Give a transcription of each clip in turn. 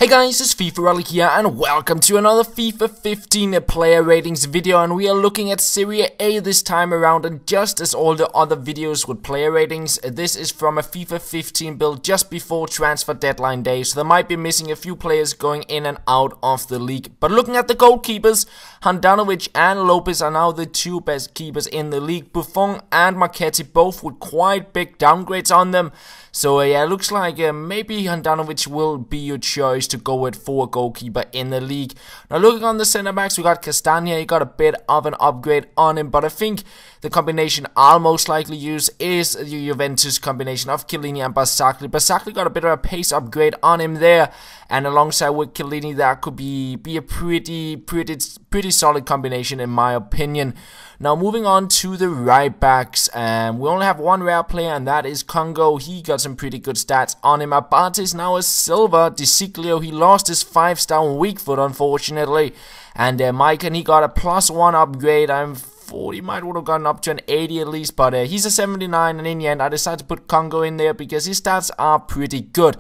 Hey guys, it's FifaRalle here and welcome to another FIFA 15 player ratings video, and we are looking at Serie A this time around, and just as all the other videos with player ratings, this is from a FIFA 15 build just before transfer deadline day, so there might be missing a few players going in and out of the league. But looking at the goalkeepers, Handanovic and Lopez are now the two best keepers in the league. Buffon and Marchetti both with quite big downgrades on them. So yeah, it looks like maybe Handanovic will be your choice to go with for a goalkeeper in the league. Now looking on the centre backs, we got Castagna. He got a bit of an upgrade on him, but I think the combination I'll most likely use is the Juventus combination of Chiellini and Barzagli. Barzagli got a bit of a pace upgrade on him there, and alongside with Chiellini, that could be a pretty solid combination in my opinion. Now moving on to the right backs, we only have one rare player, and that is Congo. He got some pretty good stats on him. Abate is now a silver. Di Siglio, he lost his 5-star on weak foot unfortunately, and Maicon, he got a +1 upgrade. I'm 40, might would have gotten up to an 80 at least, but he's a 79, and in the end I decided to put Congo in there because his stats are pretty good.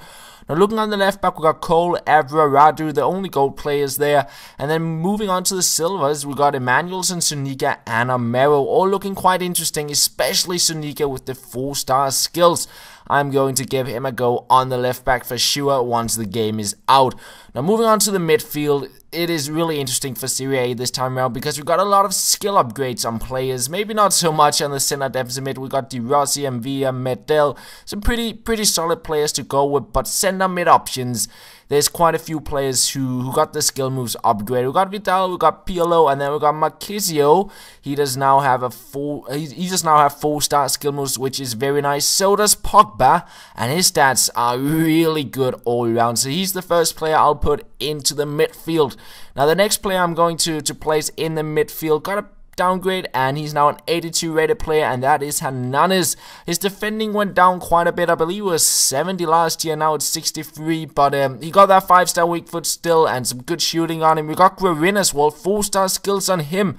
Now looking on the left back, we got Cole, Evra, Radu, the only gold players there. And then moving on to the silvers, we got Emmanuelson, Sonika and Amero, all looking quite interesting, especially Sonika with the 4-star skills. I'm going to give him a go on the left back for sure once the game is out. Now moving on to the midfield, it is really interesting for Serie A this time around because we got a lot of skill upgrades on players. Maybe not so much on the center deficit mid. We got Di Rossi, Mvia, Medel, some pretty solid players to go with, but center mid options, there's quite a few players who got the skill moves upgraded. We got Vidal, we got Pirlo, and then we got Marchisio. He does now have a 4-star skill moves, which is very nice. So does Pogba, and his stats are really good all around. So he's the first player I'll put into the midfield. Now the next player I'm going to place in the midfield got a downgrade, and he's now an 82 rated player, and that is Hernandez. His defending went down quite a bit. I believe it was 70 last year, now it's 63, but he got that 5-star weak foot still and some good shooting on him. We got Guerin as well, 4-star skills on him.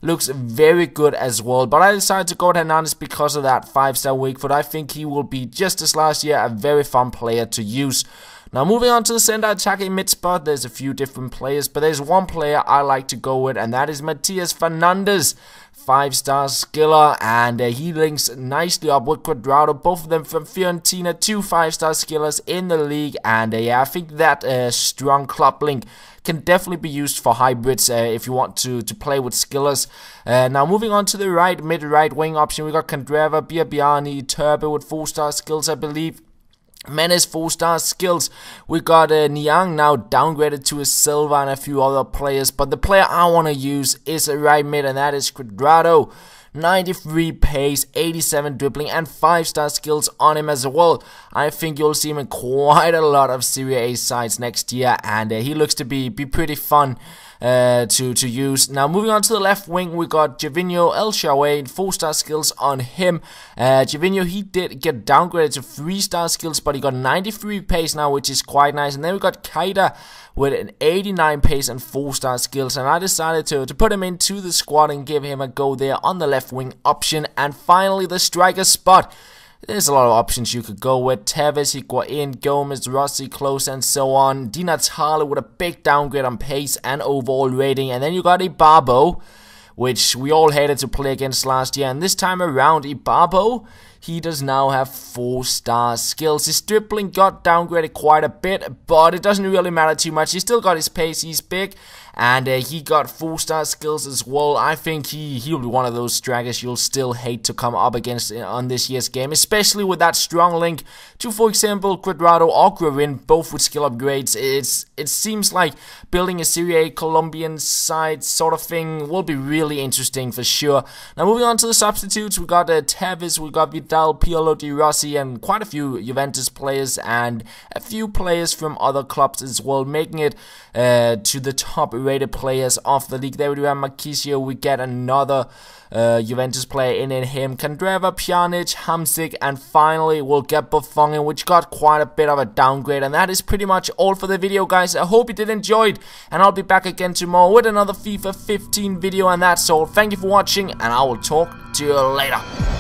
Looks very good as well, but I decided to go with Hernandez because of that 5-star weak foot. I think he will be, just as last year, a very fun player to use. Now moving on to the center attacking mid spot, there's a few different players, but there's one player I like to go with, and that is Matias Fernandes. 5-star skiller, and he links nicely up with Cuadrado, both of them from Fiorentina, 2 5-star skillers in the league, and yeah, I think that strong club link can definitely be used for hybrids if you want to play with skillers. Now moving on to the mid-right wing option, we got Candreva, Biabiani, Turbo with 4-star skills, I believe. Menes 4-star skills. We got Niang now downgraded to a silver, and a few other players, but the player I want to use is a right mid, and that is Cuadrado. 93 pace, 87 dribbling, and 5-star skills on him as well. I think you'll see him in quite a lot of Serie A sides next year, and he looks to be pretty fun to use. Now moving on to the left wing, we got Gervinho El Shaarawy, 4-star skills on him. Gervinho, he did get downgraded to 3-star skills, but he got 93 pace now, which is quite nice. And then we got Kaida with an 89 pace and 4-star skills, and I decided to put him into the squad and give him a go there on the left wing option. And finally the striker spot. There's a lot of options you could go with. Tevez, Higuain, Gomez, Rossi, Klose, and so on. Di Natale with a big downgrade on pace and overall rating. And then you got Ibarbo, which we all hated to play against last year. And this time around, Ibarbo, he does now have 4-star skills. His dribbling got downgraded quite a bit, but it doesn't really matter too much. He still got his pace, he's big, and he got 4-star skills as well. I think he'll be one of those strikers you'll still hate to come up against on this year's game, especially with that strong link to, for example, Cuadrado or Guerin, both with skill upgrades. It seems like building a Serie A Colombian side sort of thing will be really interesting for sure. Now moving on to the substitutes, we got Tevez, we got Vidal, Pirlo, Di Rossi, and quite a few Juventus players and a few players from other clubs as well, making it to the top rated players of the league. There we do have Marchisio. We get another Juventus player in him, Candreva, Pjanic, Hamsik, and finally we'll get Buffon in, which got quite a bit of a downgrade. And that is pretty much all for the video, guys. I hope you did enjoy it, and I'll be back again tomorrow with another FIFA 15 video, and that's all. Thank you for watching, and I will talk to you later.